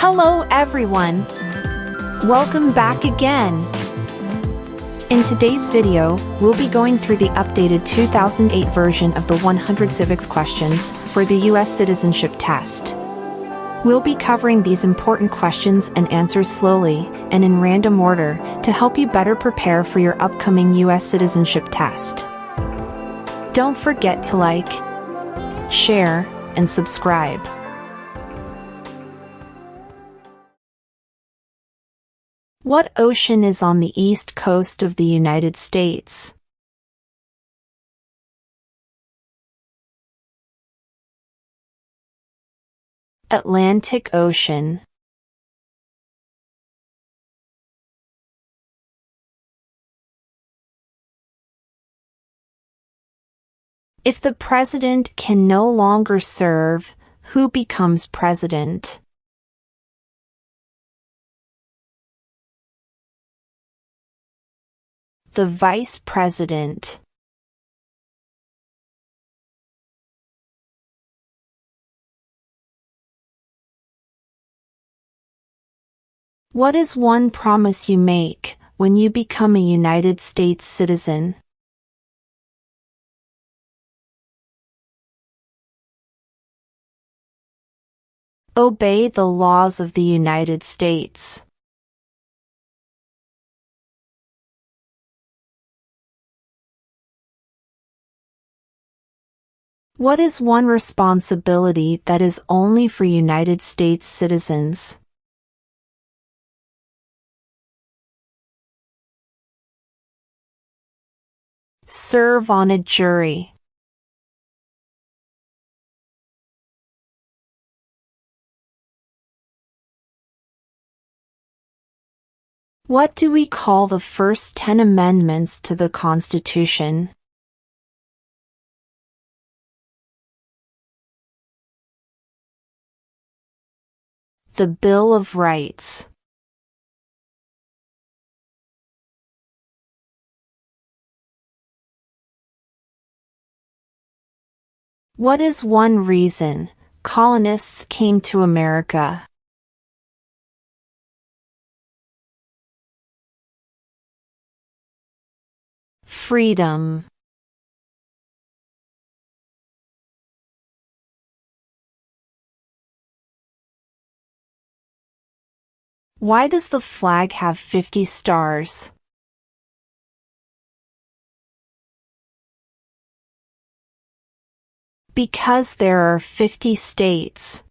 Hello everyone! Welcome back again! In today's video, we'll be going through the updated 2008 version of the 100 civics questions for the US citizenship test. We'll be covering these important questions and answers slowly and in random order to help you better prepare for your upcoming US citizenship test. Don't forget to like, share, and subscribe. What ocean is on the east coast of the United States? Atlantic Ocean. If the president can no longer serve, who becomes president? The vice president. What is one promise you make when you become a United States citizen? Obey the laws of the United States. What is one responsibility that is only for United States citizens? Serve on a jury. What do we call the first 10 amendments to the Constitution? The Bill of Rights. What is one reason colonists came to America? Freedom. Why does the flag have 50 stars? Because there are 50 states.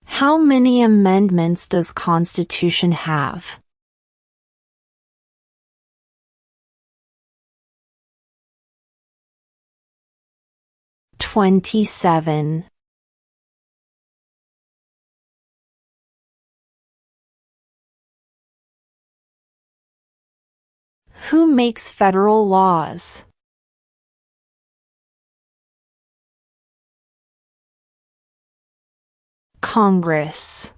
How many amendments does Constitution have? 27. Who makes federal laws? Congress.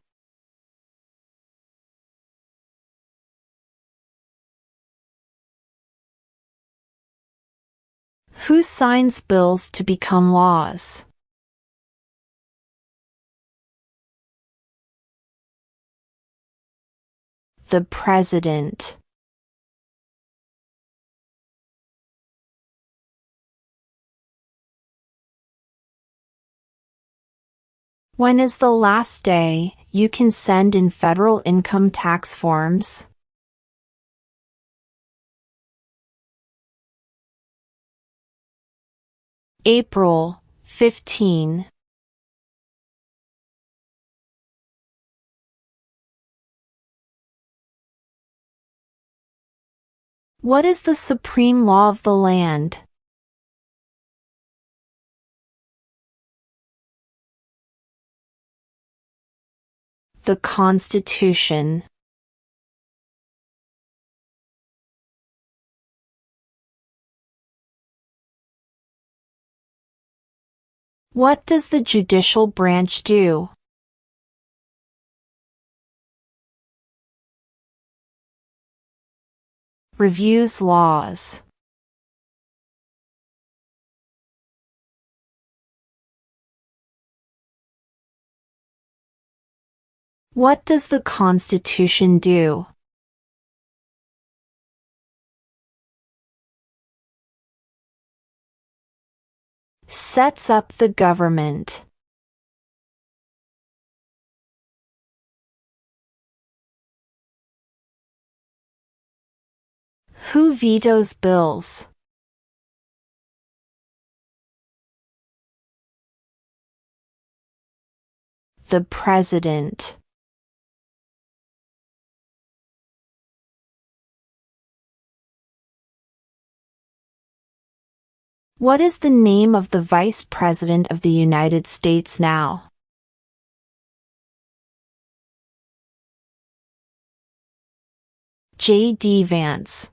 Who signs bills to become laws? The President. When is the last day you can send in federal income tax forms? April 15. What is the supreme law of the land? The Constitution. What does the judicial branch do? Reviews laws. What does the Constitution do? Sets up the government. Who vetoes bills? The President. What is the name of the Vice President of the United States now? J.D. Vance.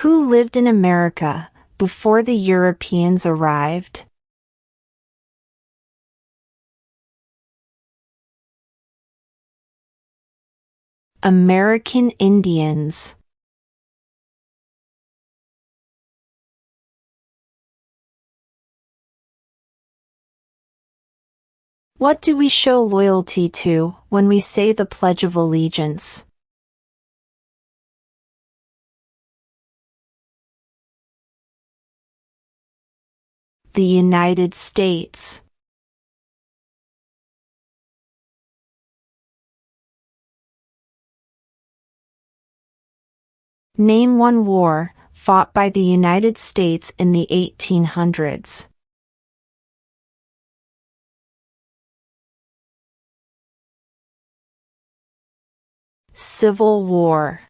Who lived in America before the Europeans arrived? American Indians. What do we show loyalty to when we say the Pledge of Allegiance? The United States. Name one war fought by the United States in the 1800s. Civil War.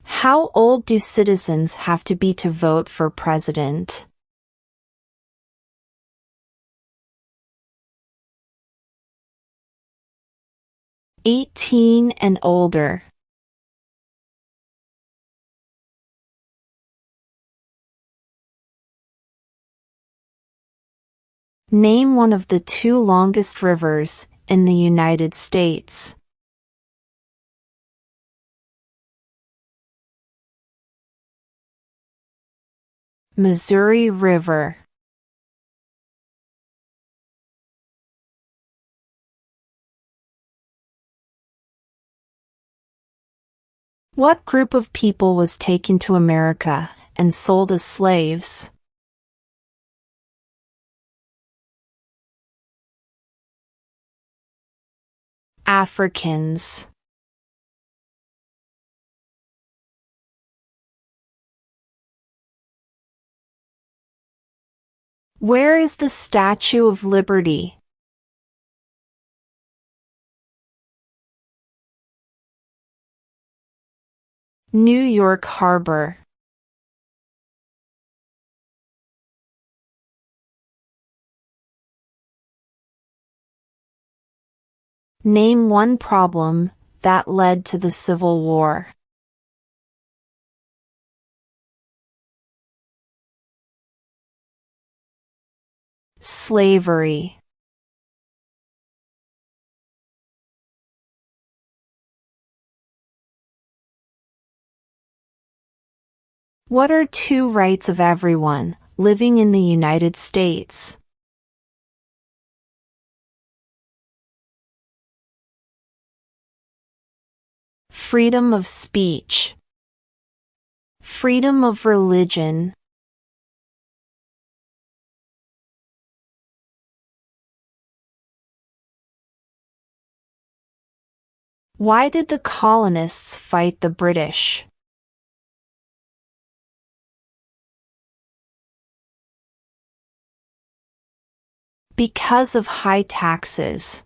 How old do citizens have to be to vote for president? 18 and older. Name one of the two longest rivers in the United States. Missouri River. What group of people was taken to America and sold as slaves? Africans. Where is the Statue of Liberty? New York Harbor. Name one problem that led to the Civil War. Slavery. What are two rights of everyone living in the United States? Freedom of speech. Freedom of religion. Why did the colonists fight the British? Because of high taxes.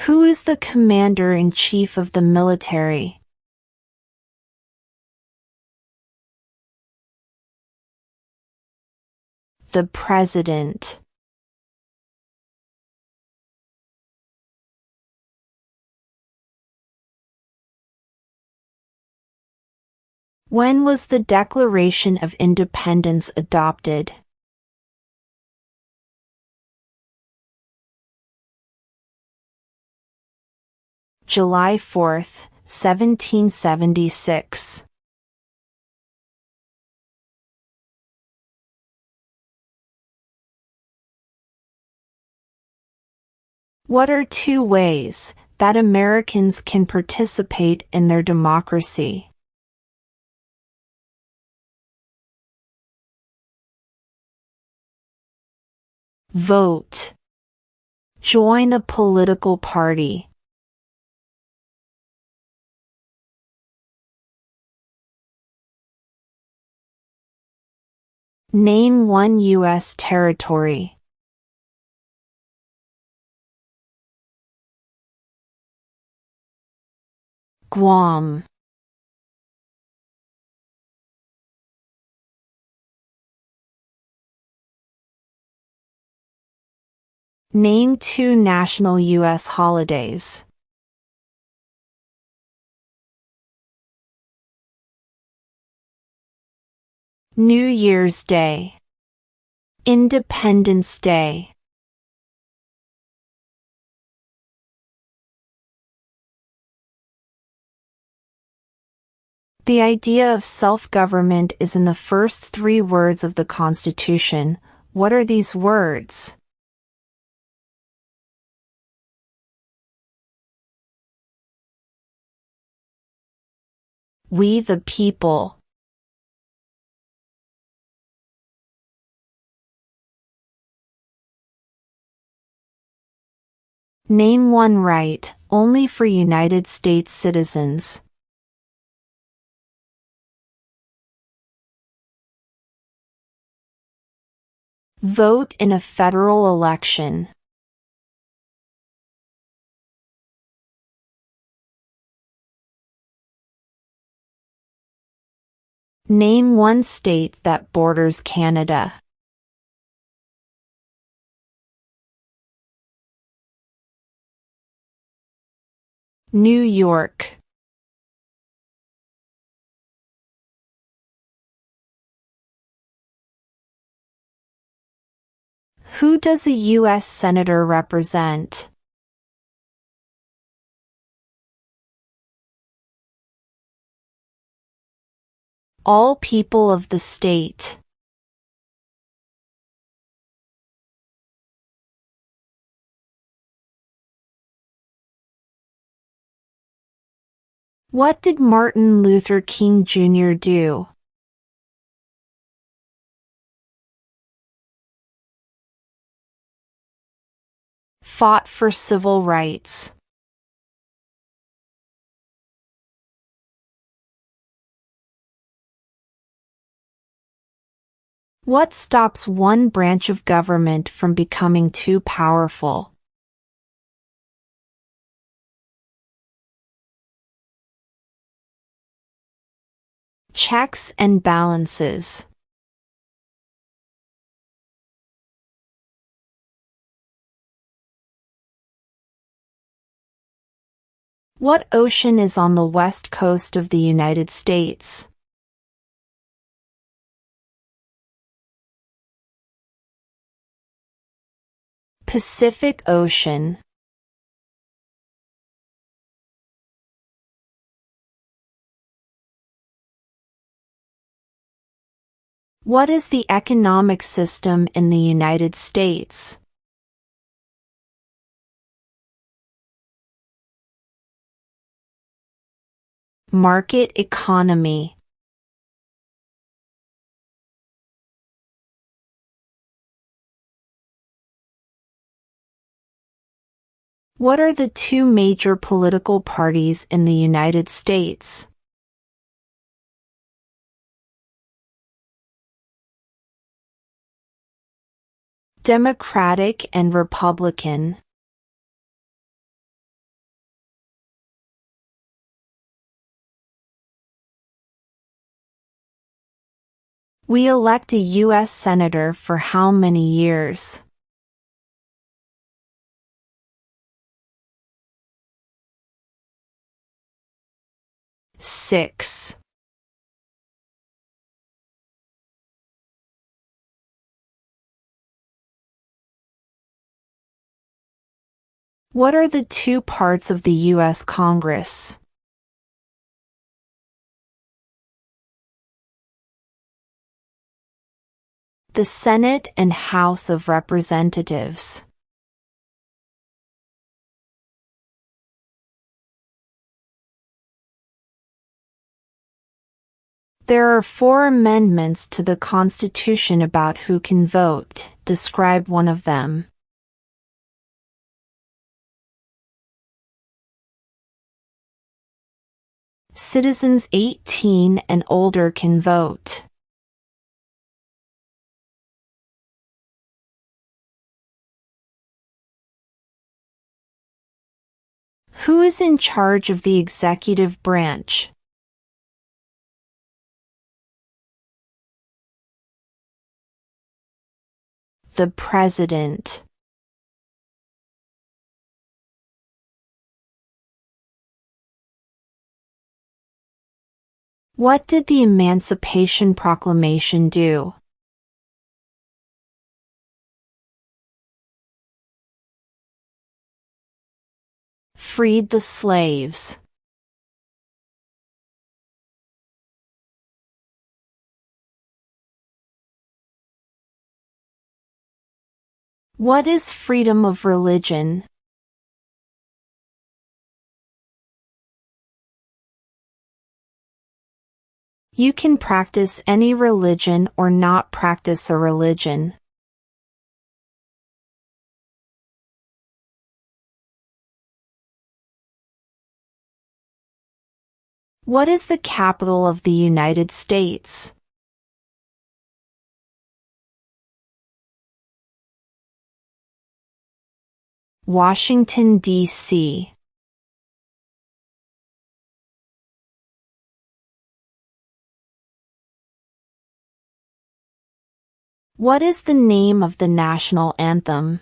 Who is the commander-in-chief of the military? The President. When was the Declaration of Independence adopted? July 4th, 1776. What are two ways that Americans can participate in their democracy? Vote. Join a political party. Name one U.S. territory. Guam. Name two national U.S. holidays. New Year's Day. Independence Day. The idea of self-government is in the first three words of the Constitution. What are these words? We the people. Name one right, only for United States citizens. Vote in a federal election. Name one state that borders Canada. New York. Who does a U.S. Senator represent? All people of the state. What did Martin Luther King Jr. do? Fought for civil rights. What stops one branch of government from becoming too powerful? Checks and balances. What ocean is on the west coast of the United States? Pacific Ocean. What is the economic system in the United States? Market economy. What are the two major political parties in the United States? Democratic and Republican. We elect a U.S. Senator for how many years? 6. What are the two parts of the U.S. Congress? The Senate and House of Representatives. There are 4 amendments to the Constitution about who can vote. Describe one of them. Citizens 18 and older can vote. Who is in charge of the executive branch? The President. What did the Emancipation Proclamation do? Freed the slaves. What is freedom of religion? You can practice any religion or not practice a religion. What is the capital of the United States? Washington, D.C. What is the name of the national anthem?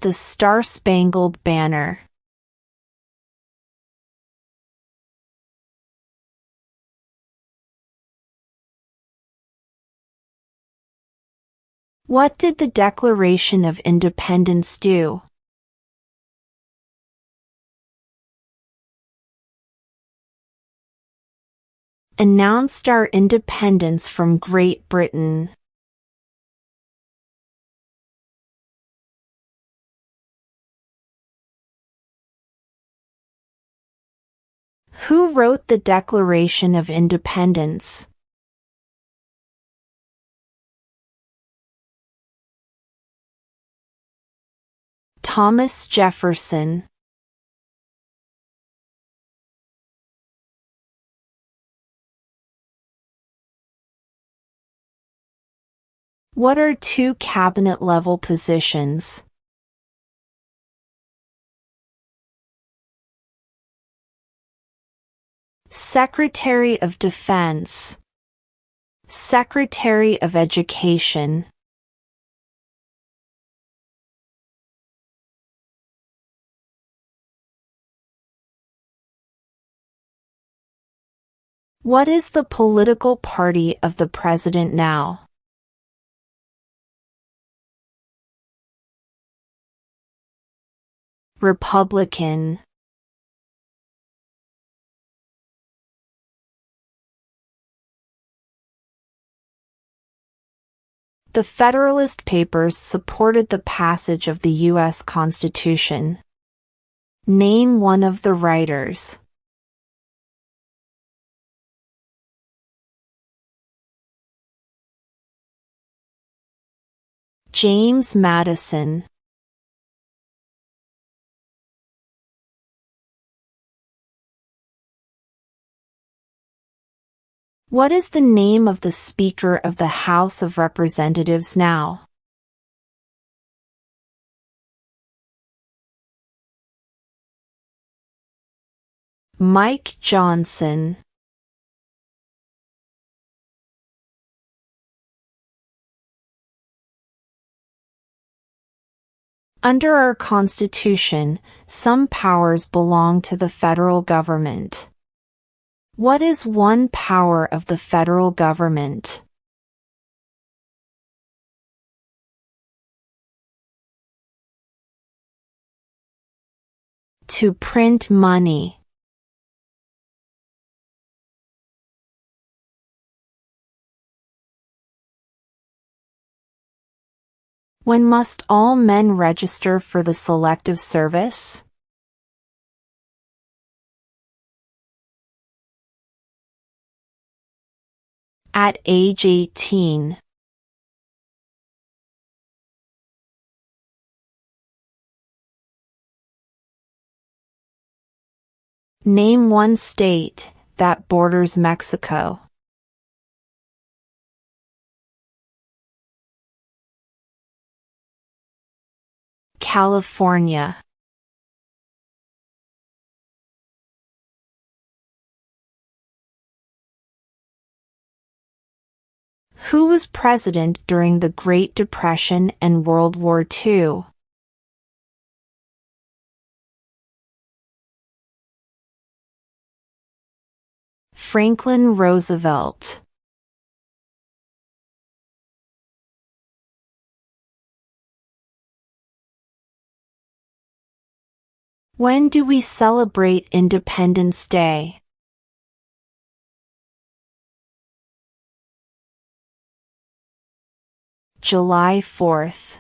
The Star-Spangled Banner. What did the Declaration of Independence do? Announced our independence from Great Britain. Who wrote the Declaration of Independence? Thomas Jefferson. What are 2 cabinet-level positions? Secretary of Defense. Secretary of Education. What is the political party of the president now? Republican. The Federalist Papers supported the passage of the U.S. Constitution. Name one of the writers. James Madison. What is the name of the Speaker of the House of Representatives now? Mike Johnson. Under our Constitution, some powers belong to the federal government. What is one power of the federal government? To print money. When must all men register for the Selective Service? At age 18. Name one state that borders Mexico. California. Who was president during the Great Depression and World War II? Franklin Roosevelt. When do we celebrate Independence Day? July 4th.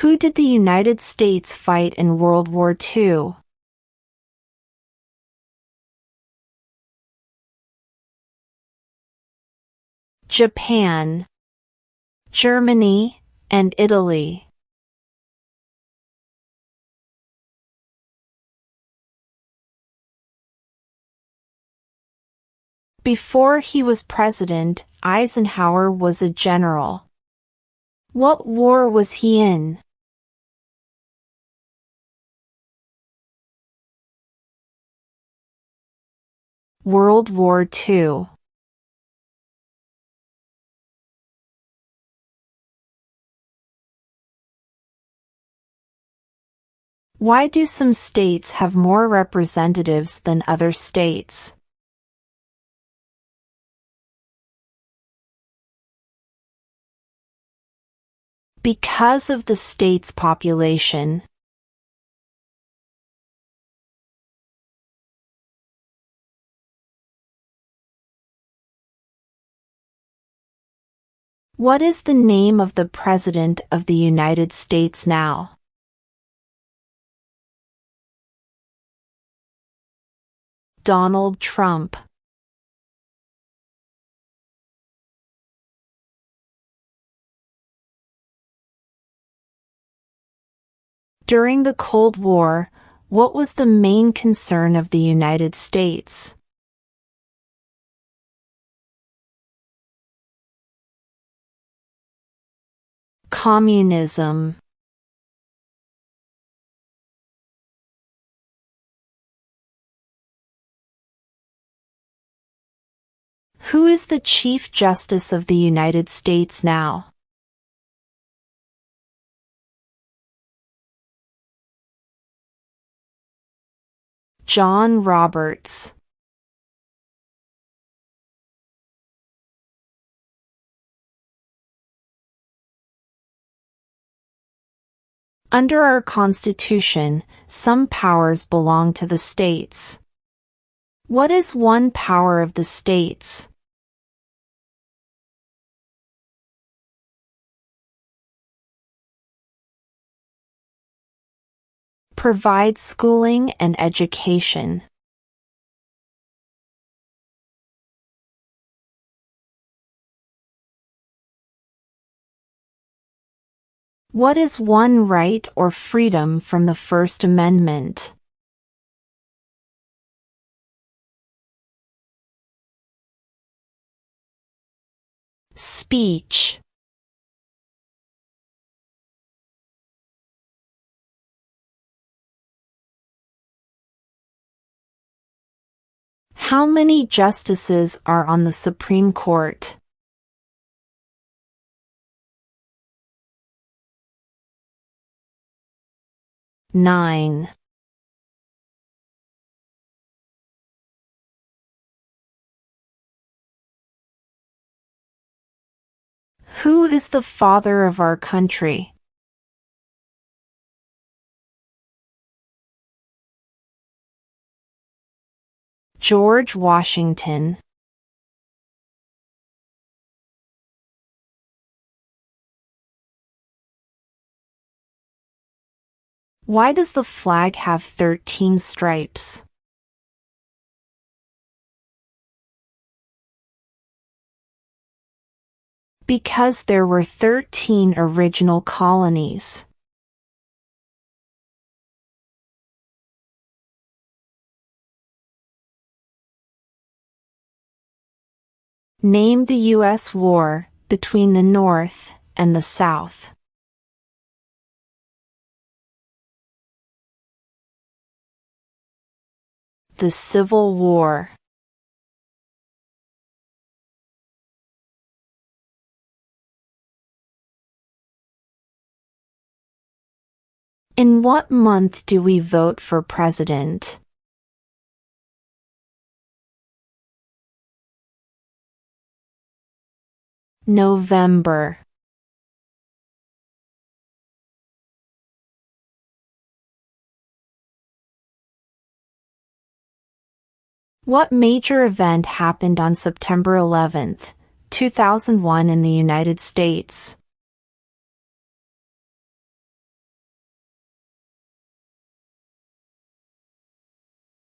Who did the United States fight in World War II? Japan, Germany, and Italy. Before he was president, Eisenhower was a general. What war was he in? World War II. Why do some states have more representatives than other states? Because of the state's population. What is the name of the President of the United States now? Donald Trump. During the Cold War, what was the main concern of the United States? Communism. Who is the Chief Justice of the United States now? John Roberts. Under our Constitution, some powers belong to the states. What is one power of the states? Provide schooling and education. What is one right or freedom from the First Amendment? Speech. How many justices are on the Supreme Court? 9. Who is the father of our country? George Washington. Why does the flag have 13 stripes? Because there were 13 original colonies. Name the U.S. war between the North and the South. The Civil War. In what month do we vote for president? November. What major event happened on September 11, 2001 in the United States?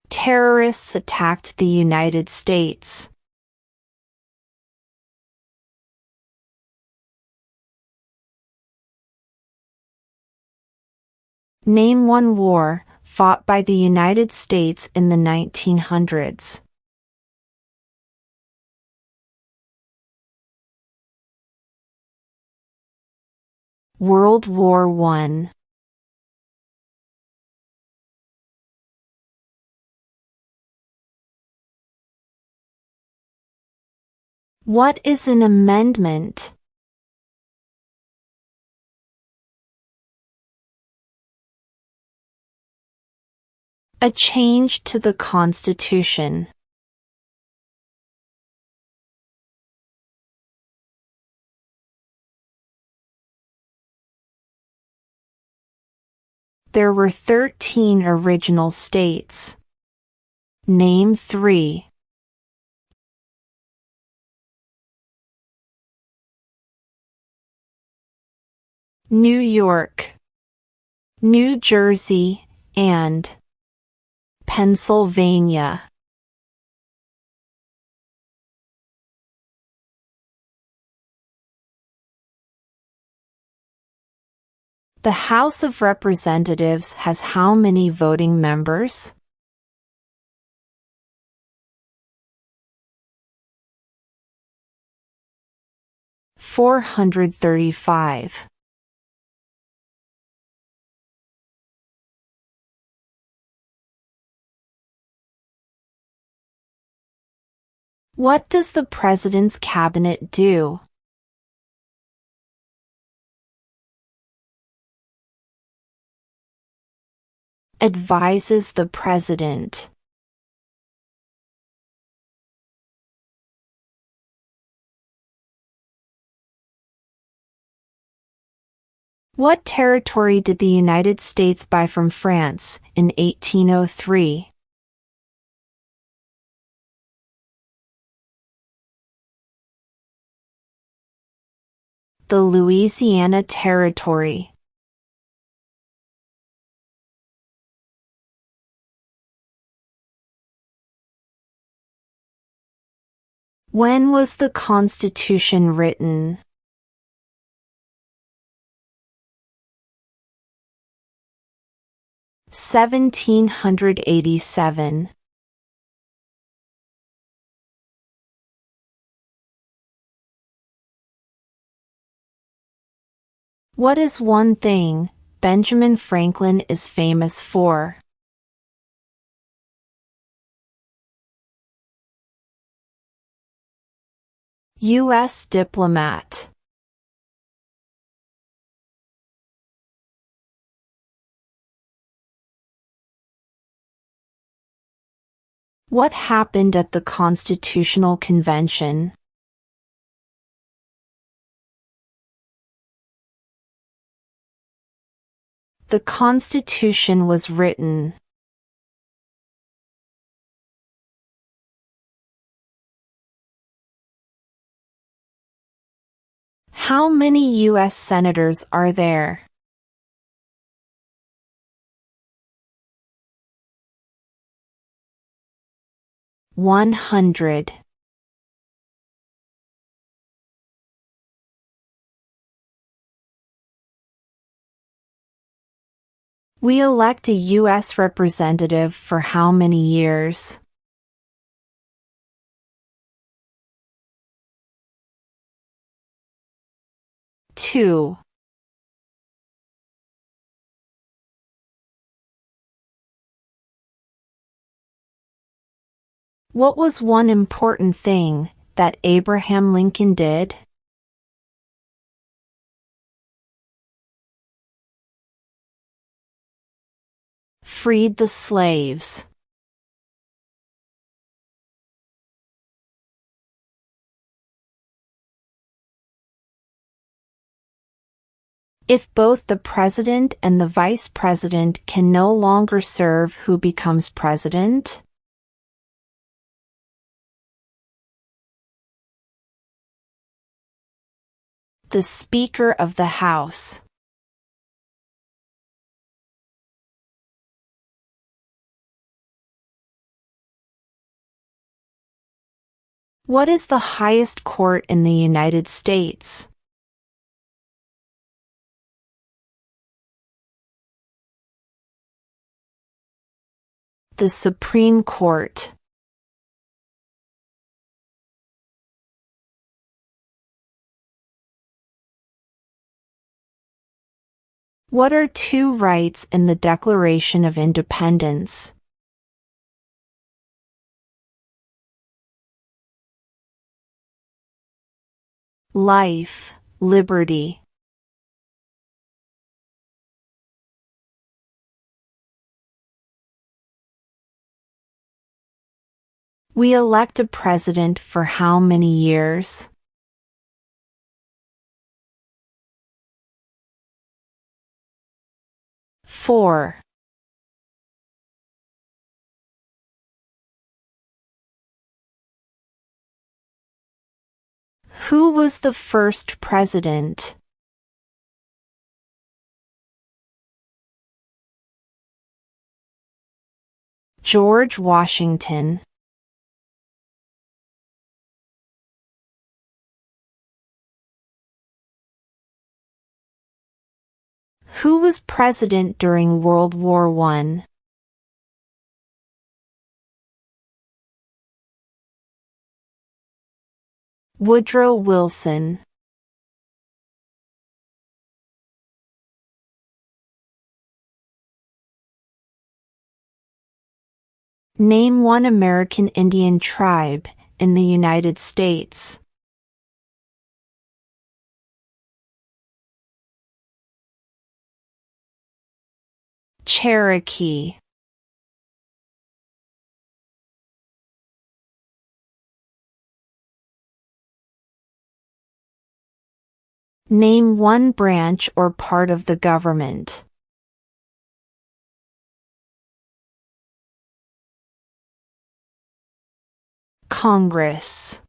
Terrorists attacked the United States. Name one war fought by the United States in the 1900s. World War I. What is an amendment? A change to the Constitution. There were 13 original states. Name 3. New York, New Jersey, and Pennsylvania. The House of Representatives has how many voting members? (435). What does the President's Cabinet do? Advises the President. What territory did the United States buy from France in 1803? The Louisiana Territory. When was the Constitution written? (1787). What is one thing Benjamin Franklin is famous for? U.S. diplomat. What happened at the Constitutional Convention? the Constitution was written? How many U.S. senators are there? 100. We elect a U.S. representative for how many years? 2. What was one important thing that Abraham Lincoln did? Freed the slaves. If both the president and the vice president can no longer serve, who becomes president? The Speaker of the House. What is the highest court in the United States? The Supreme Court. What are two rights in the Declaration of Independence? Life, liberty. We elect a president for how many years? 4. Who was the first president? George Washington. Who was president during World War I? Woodrow Wilson. Name one American Indian tribe in the United States. Cherokee. Name one branch or part of the government. Congress.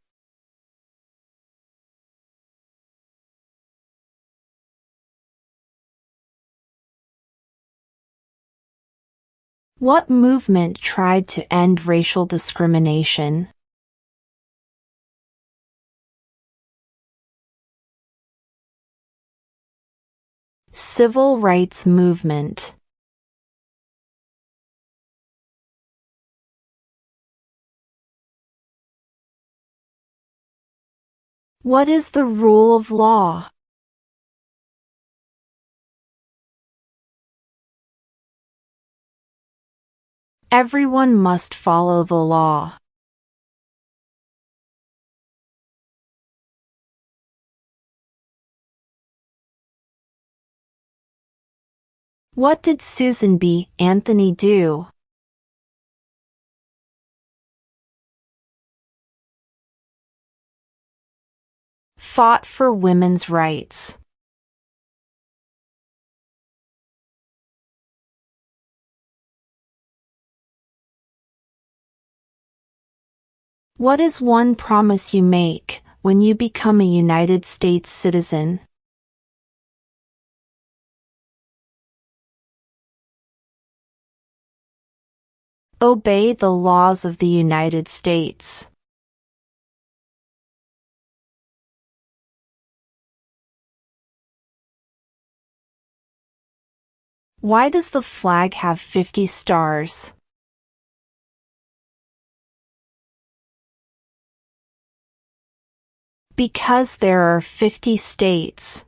What movement tried to end racial discrimination? Civil rights movement. What is the rule of law? Everyone must follow the law. What did Susan B. Anthony do? Fought for women's rights. What is one promise you make when you become a United States citizen? Obey the laws of the United States. Why does the flag have 50 stars? Because there are 50 states.